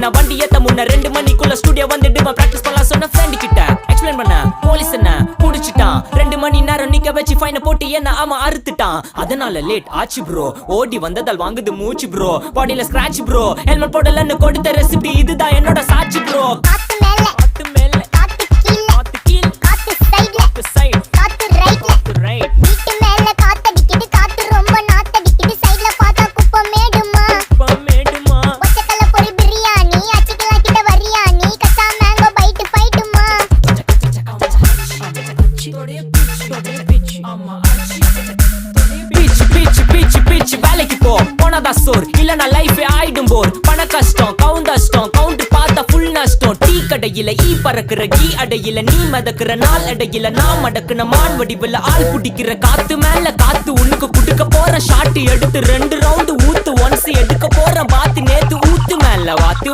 நான் வண்டி ஏத்த முன்ன 2 மணிக்குள்ள ஸ்டுடியோ வந்துட்டு பிராக்டிஸ் பண்ணலாம் சொன்ன ஃப்ரெண்ட் கிட்ட எக்ஸ்பிளைன் பண்ண போலீஸ் என்ன புடிச்சிட்டான் 2 மணி நேரம் நிக்க வச்சு ஃபைனை போட்டு என்ன அவன் அறுத்துட்டான் அதனால லேட் ஆச்சு ப்ரோ ஓடி வந்ததால் வாங்குது மூச்சு ப்ரோ பாடியில ஸ்கிராட்ச் ப்ரோ ஹெல்மெட் போடலன்னு கொடுத்த ரெசிபி இதுதான் என்னோட சாட்சி ப்ரோ காத்து மேல காத்து கீழ காத்து சைடு காத்து ரைட் வீட்டு மேல காத்தடிக்குது காத்து ரொம்ப நாத்தடிக்குது சைடுல பார்த்தா குப்பை மேடுமா ஒச்சக்கல்ல பொரி பிரியாணி அச்சிக்கலாம் கிட்ட வரியாணி கச்சா மேங்கோ பைட் ஃபைட்டுமா பிச்சு வேலைக்கு போனதா சோர் இல்லனா லைஃபே ஆயிடும் போர் பண கஷ்டம் கவுண்ட் பார்த்தா ஃபுல் நஷ்டம் டீ கடையில ஈ பறக்குற கீ அடையில நீ மதக்குற நாள் அடையில நான் மடக்குன மான் வடிவுல ஆள் புடிக்கிற காத்து மேல காத்து உனக்கு குடுக்க போற ஷாட் எடுத்து 2 ரவுண்டு ஊத்து ஒன்ஸ் எடுக்க போற பாத்து நேத்து ஊத்து மேல வாத்து